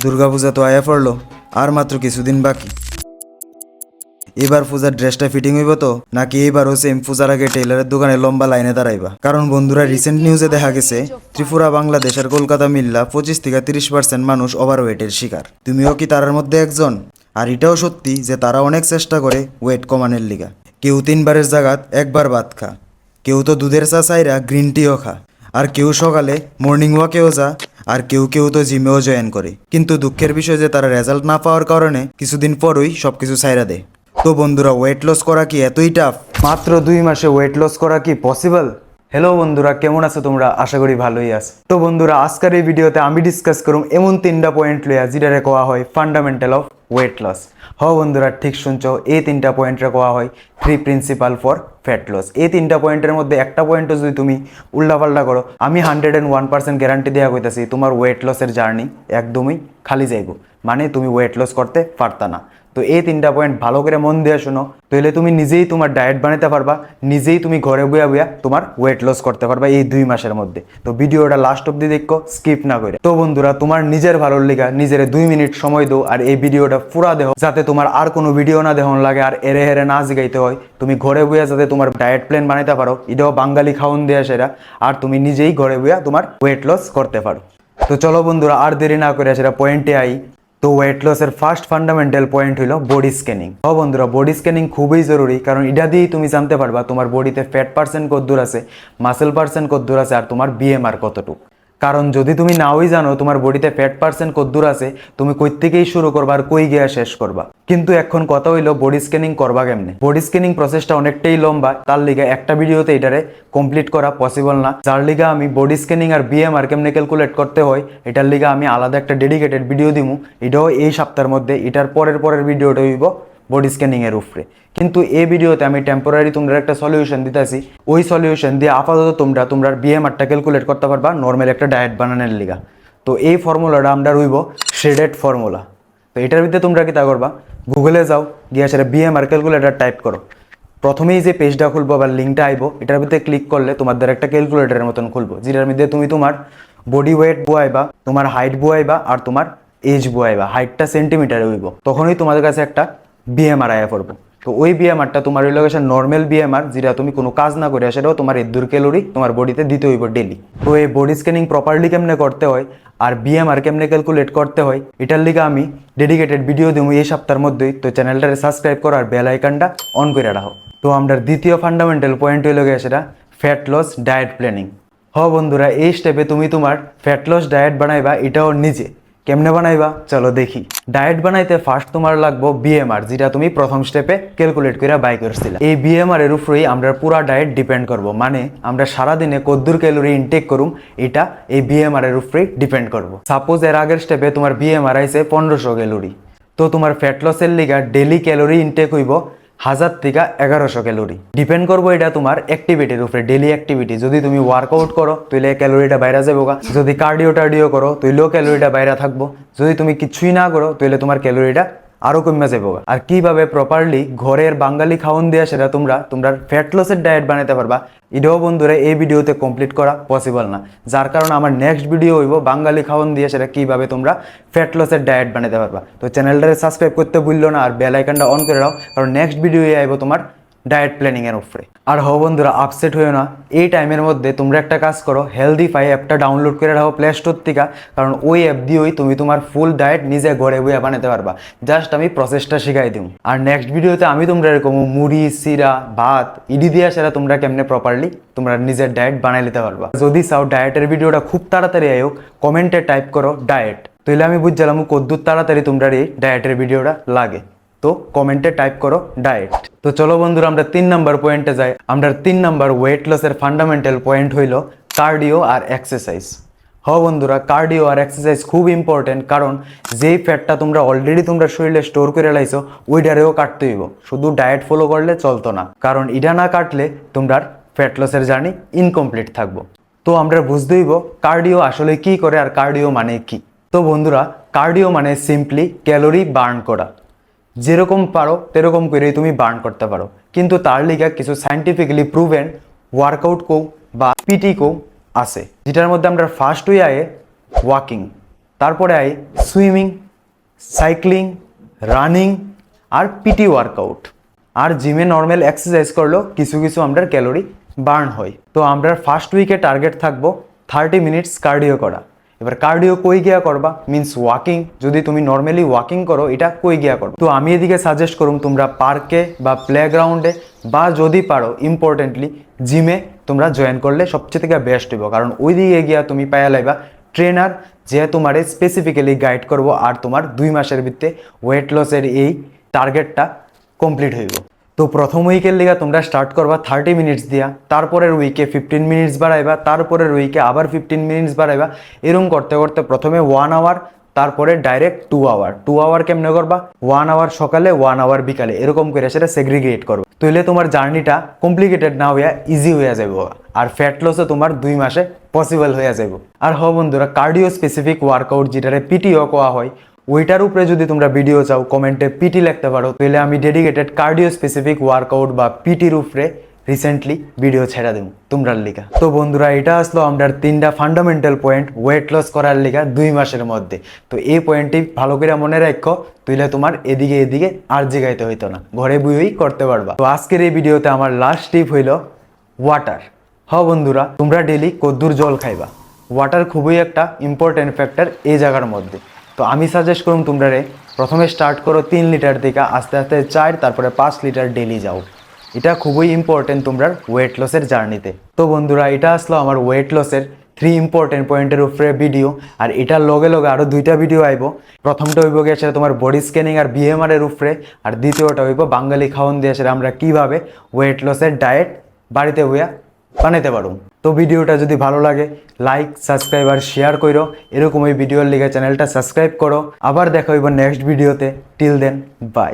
দুর্গাপূজা তো আয়া পড়লো, আর মাত্র কিছুদিন বাকি। এবার পূজার ড্রেসটা ফিটিং হইব তো, নাকি এইবারও সেম পূজার আগে টেইলারের দোকানে লম্বা লাইনে দাঁড়াইবা? কারণ বন্ধুরা, রিসেন্ট নিউজে দেখা গেছে ত্রিপুরা, বাংলাদেশ আর কলকাতা মিল্লা 25-30% মানুষ ওভারওয়েটের শিকার। তুমিও কি তারার মধ্যে একজন? আর এটাও সত্যি যে তারা অনেক চেষ্টা করে ওয়েট কমানোর লিগা। কেউ 3 বারের জাগাত 1 বার ভাত খা, কেউ তো দুধের চা চাইরা গ্রিন টিও খা, আর কেউ সকালে মর্নিং ওয়াকেও যা, আর কেউ কেউ তো জিমেও জয়েন করে। কিন্তু দুঃখের বিষয় যে তারা রেজাল্ট না পাওয়ার কারণে কিছুদিন পরই সবকিছু ছাইরা দেয়। তো বন্ধুরা, ওয়েট লস করা কি এতই টাফ? মাত্র 2 মাসে ওয়েট লস করা কি পসিবল? হ্যালো বন্ধুরা, কেমন আছো তোমরা? আশা করি ভালোই আছো। তো বন্ধুরা, আজকের এই ভিডিওতে আমি ডিসকাস করুম এমন 3টা পয়েন্ট লইয়া যেটারে কোয়া হয় ফান্ডামেন্টাল অফ ওয়েট লস। বন্ধুরা, ঠিক শুনছো, এই 3টা পয়েন্টরে কোয়া হয় 3 প্রিন্সিপাল ফর ফ্যাট লস। এই 3টা পয়েন্টের মধ্যে একটা পয়েন্টও যদি তুমি উল্টাপাল্টা করো, আমি 101% গ্যারান্টি দেওয়া কইতাছি তোমার ওয়েট লসের জার্নি একদমই খালি যাইব, মানে তুমি ওয়েট লস করতে পারতা না। তো এই 3টা পয়েন্ট ভালো করে মন দিয়ে শোনো, তাহলে তুমি নিজেই তোমার ডায়েট বানাতে পারবা, নিজেই তুমি ঘরে বইয়া বইয়া তোমার ওয়েট লস করতে পারবা এই 2 মাসের মধ্যে। তো ভিডিওটা লাস্ট অব্দি দেখো, স্কিপ না করে। তো বন্ধুরা, তোমার নিজের ভালোর লিগা নিজের 2 মিনিট সময় দাও আর এই ভিডিওটা পুরা দেহ, যাতে তোমার আর কোনো ভিডিও না দেখন লাগে আর এরে হেরে না জিগাইতে হয়। তুমি ঘরে বইয়া যাতে তোমার ডায়েট প্ল্যান বানাইতে পারো, এটাও বাঙালি খাওন দেয়া সেটা, আর তুমি নিজেই ঘরে বইয়া তোমার ওয়েট লস করতে পারো। তো চলো বন্ধুরা, আর দেরি না করে সেটা পয়েন্টে আই। তো ওয়েট লসের ফার্স্ট ফান্ডামেন্টাল পয়েন্ট হলো বডি স্ক্যানিং। বন্ধুরা, বডি স্ক্যানিং খুবই জরুরি, কারণ এটা দিয়েই তুমি জানতে পারবা তোমার বডিতে ফ্যাট পার্সেন্ট কতদূর আছে, মাসেল পার্সেন্ট কতদূর আছে, আর তোমার বিএমআর কতটুকু। কারণ যদি তুমি নাওই জানো তোমার বডিতে ফ্যাট পার্সেন্ট কতদূর আছে, তুমি কই থেকেই শুরু করবা আর কই গিয়া শেষ করবা। কিন্তু এখন কথা হইলো বডি স্ক্যানিং করবা কেমনে। বডি স্ক্যানিং প্রসেসটা অনেকটাই লম্বা, তার লিগা একটা ভিডিওতে এটারে কমপ্লিট করা পসিবল না। যার লিগা আমি বডি স্ক্যানিং আর বিএমআর কেমনে ক্যালকুলেট করতে হয় এটার লিগা আমি আলাদা একটা ডেডিকেটেড ভিডিও দিমু, এটাও এই সপ্তাহের মধ্যে। এটার পরের ভিডিওটা হইব বডি স্ক্যানিং এর উপরে। কিন্তু এই ভিডিওতে আমি টেম্পোরারি তোমরা একটা সলিউশন দিতেছি, ওই সলিউশন দিয়ে আপাতত তোমরা বিএমআরটা ক্যালকুলেট করতে পারবা নর্মাল একটা ডায়েট বানানোর লিগা। তো এই ফর্মুলাটা আমরা রইব শ্রেডেড ফর্মুলা। তো এটার ভিতরে তোমরা কি তা করবা, গুগলে যাও, গিয়ে সেটা বিএমআর ক্যালকুলেটার টাইপ করো। প্রথমেই যে পেজটা খুলবো বা লিঙ্কটা আইবো, এটার ভিতরে ক্লিক করলে তোমাদের একটা ক্যালকুলেটারের মতন খুলবো, যেটার মধ্যে তুমি তোমার বডি ওয়েট বুয়াইবা, তোমার হাইট বুয়াইবা, আর তোমার এজ বুয়াইবা। হাইটটা সেন্টিমিটারে হইব, তখনই তোমাদের কাছে একটা বিএমআর আয়া পড়বো। তো ওই বিএমআরটা তোমার হইল গেছে নর্মাল বিএমআর, যেটা তুমি কোনো কাজ না করে সেটাও তোমার 1-2 ক্যালোরি তোমার বডিতে দিতে হইব ডেলি। তো এই বডি স্ক্যানিং প্রপারলি কেমনে করতে হয় আর বিএমআর কেমনে ক্যালকুলেট করতে হয় এটার লিগে আমি ডেডিকেটেড ভিডিও দেবো এই সপ্তাহের মধ্যেই। তো চ্যানেলটারে সাবস্ক্রাইব করো আর বেল আইকনটা অন করে রাখো। তো আমরা দ্বিতীয় ফান্ডামেন্টাল পয়েন্ট হইল গিয়ে সেটা ফ্যাট লস ডায়েট প্ল্যানিং। বন্ধুরা, এই স্টেপে তুমি তোমার ফ্যাট লস ডায়েট বানাইবা, এটাও নিজে। কেমনে বানাইবা চলো দেখি। ডায়েট বানাইতে ফার্স্ট তোমার লাগবো বিএমআর, যেটা তুমি প্রথম স্টেপে ক্যালকুলেট করে বাই করছিলা। এই বিএমআর এর উপরেই আমরা পুরা ডায়েট ডিপেন্ড করব, মানে আমরা সারাদিনে কতদূর ক্যালোরি ইনটেক করুম এটা এই বিএমআর এর উপরেই ডিপেন্ড করব। সাপোজ এর আগের স্টেপে তোমার বিএমআর আইছে 1500 ক্যালোরি, তো তোমার ফ্যাট লসের লিগা ডেলি ক্যালোরি ইনটেক হইব 1000 থেকে 1100 ক্যালোরি। ডিপেন্ড করবো এটা তোমার অ্যাক্টিভিটির উপরে, ডেলি অ্যাক্টিভিটি। যদি তুমি ওয়ার্কআউট করো তাহলে ক্যালোরিটা বাইরে যাবো, যদি কার্ডিও করো তাহলেও ক্যালোরিটা বাইরে থাকবো, যদি তুমি কিছুই না করো তাহলে তোমার ক্যালোরিটা আরো কমে যাবো। আর কিভাবে প্রপারলি ঘরের বাঙালি খাওন দেয়া সেটা তোমরা ফ্যাট লসের ডায়েট বানাতে পারবা, এটাও বন্ধুরা এই ভিডিওতে কমপ্লিট করা পসিবল না। যার কারণে আমার নেক্সট ভিডিও হইব বাঙালি খাওন দিয়ে সেটা কিভাবে তোমরা ফ্যাট লসের ডায়েট বানাতে পারবা। তো চ্যানেলটারে সাবস্ক্রাইব করতে ভুললো না আর বেল আইকনটা অন করে দাও, কারণ নেক্সট ভিডিও আইব তোমার ডায়েট প্ল্যানিং এর উপরে। আর বন্ধুরা, আপসেট হইও না, এই টাইমের মধ্যে তোমরা একটা কাজ করো, হেলদিফাই অ্যাপটা ডাউনলোড করে রাখো প্লে স্টোর থেকে, কারণ ওই অ্যাপ দিয়েই তুমি তোমার ফুল ডায়েট নিজে ঘরে বইয়া বানাতে পারবা। জাস্ট আমি প্রসেসটা শিখাই দিই। আর নেক্সট ভিডিওতে আমি তোমরা এরকম মুড়ি, সিরা, ভাত ইডি দিয়া সেটা তোমরা কেমনে প্রপারলি তোমরা নিজের ডায়েট বানাই নিতে পারবা। যদি চাও ডায়েটের ভিডিওটা খুব তাড়াতাড়ি আয়ো, কমেন্টে টাইপ করো ডায়েট, তাহলে আমি বুঝলাম কদ্দুর তাড়াতাড়ি তোমরা এই ডায়েটের ভিডিওটা লাগে। তো কমেন্টে টাইপ করো ডায়েট। তো চলো বন্ধুরা, আমরা 3 নাম্বার পয়েন্টে যাই। আমরা 3 নাম্বার ওয়েট লসের ফান্ডামেন্টাল পয়েন্ট হইল কার্ডিও আর এক্সারসাইজ। বন্ধুরা, কার্ডিও আর এক্সারসাইজ খুব ইম্পর্টেন্ট, কারণ যেই ফ্যাটটা তোমরা অলরেডি তোমরা শরীরে স্টোর করে লাইছো ওইটারেও কাটতে হইব। শুধু ডায়েট ফলো করলে চলতো না, কারণ এটা না কাটলে তোমরা ফ্যাট লসের জার্নি ইনকমপ্লিট থাকবো। তো আমরা বুঝতে হইব কার্ডিও আসলে কি করে আর কার্ডিও মানে কি। তো বন্ধুরা, কার্ডিও মানে সিম্পলি ক্যালোরি বার্ন করা, যেরকম পারো সেরকম করেই তুমি বার্ন করতে পারো। কিন্তু তার লিগে কিছু সাইন্টিফিক্যালি প্রুভেন ওয়ার্কআউট কো বা পিটি কো আছে, যেটার মধ্যে আমরা ফার্স্ট হয়ে আয়ে ওয়াকিং, তারপরে আই সুইমিং, সাইক্লিং, রানিং আর পিটি ওয়ার্কআউট। আর জিমে নর্মাল এক্সারসাইজ করলেও কিছু কিছু আমরা ক্যালোরি বার্ন হয়। তো আমরা ফার্স্ট উইকে টার্গেট থাকবো 30 মিনিটস কার্ডিও করা। এবার কার্ডিও কই গিয়া করবা মিন্স ওয়াকিং, যদি তুমি নর্মালি ওয়াকিং করো এটা কই গিয়া করো। তো আমি এদিকে সাজেস্ট করুম তোমরা পার্কে বা প্লেগ্রাউন্ডে বা যদি পারো ইম্পর্টেন্টলি জিমে তোমরা জয়েন করলে সবচেয়ে থেকে বেস্ট হইব, কারণ ওই দিকে গিয়া তুমি পায়া লাইবা ট্রেনার যে তোমারে স্পেসিফিক্যালি গাইড করবো আর তোমার 2 মাসের ভিতরে ওয়েট লসের এই টার্গেটটা কমপ্লিট হইব। তো প্রথম উইকের লিগা তোমরা স্টার্ট করবা 30 মিনিটস দিয়া, তারপরের উইকে 15 মিনিটস বাড়াইবা, তারপরের উইকে আবার 15 মিনিটস বাড়াইবা। এরকম করতে করতে প্রথমে 1 আওয়ার, তারপরে ডাইরেক্ট 2 আওয়ার। 2 আওয়ার কেমনে করবা, 1 আওয়ার সকালে 1 আওয়ার বিকালে, এরকম করে সেটা সেগ্রিগেট করো। তাইলে তোমার জার্নিটা কমপ্লিকেটেড না হইয়া ইজি হইয়া যাবে, আর ফ্যাট লসও তোমার 2 মাসে পসিবল হইয়া যাবে। আর বন্ধুরা, কার্ডিও স্পেসিফিক ওয়ার্কআউট যেটারে পিটিও কোয়া হয়, ওইটার উপরে যদি তোমরা ভিডিও চাও কমেন্টে পিটি লিখতে পারো, তাহলে আমি ডেডিকেটেড কার্ডিও স্পেসিফিক ওয়ার্কআউট বা পিটির উপরে রিসেন্টলি ভিডিও ছেড়া দেবো তোমরার লিগা। তো বন্ধুরা, এটা আসলো আমরা 3টা ফান্ডামেন্টাল পয়েন্ট ওয়েট লস করার লিগা 2 মাসের মধ্যে। তো এই পয়েন্টটি ভালো করে মনে রাখো, তাহলে তোমার এদিকে আর জিগাইতে হইতো না, ঘরে বইই করতে পারবা। তো আজকের এই ভিডিওতে আমার লাস্ট টিপ হইল ওয়াটার। বন্ধুরা, তোমরা ডেলি কদ্দুর জল খাইবা। ওয়াটার খুবই একটা ইম্পর্টেন্ট ফ্যাক্টর এই জায়গার মধ্যে। তো আমি সাজেস্ট করুন তোমরা প্রথমে স্টার্ট করো 3 লিটার থেকে, আস্তে আস্তে 4, তারপরে 5 লিটার ডেলি যাও। এটা খুবই ইম্পর্টেন্ট তোমরা ওয়েট লসের জার্নিতে। তো বন্ধুরা, এটা আসলো আমার ওয়েট লসের 3 ইম্পর্টেন্ট পয়েন্টের উপরে ভিডিও। আর এটার লগে লগে আরও 2টা ভিডিও আইব। প্রথমটা হইব গিয়ে সেটা তোমার বডি স্ক্যানিং আর বিএমআর এর উপরে, আর দ্বিতীয়টা হইব বাঙালি খাওয়ান দিয়ে সেটা আমরা কীভাবে ওয়েট লসের ডায়েট বাড়িতে হইয়া বানাইতে পারো। তো ভিডিওটা যদি ভালো লাগে লাইক, সাবস্ক্রাইব আর শেয়ার করো। এরকম এই ভিডিওর লিগে চ্যানেলটা সাবস্ক্রাইব করো। আবার দেখা হইব নেক্সট ভিডিওতে। Till then, by.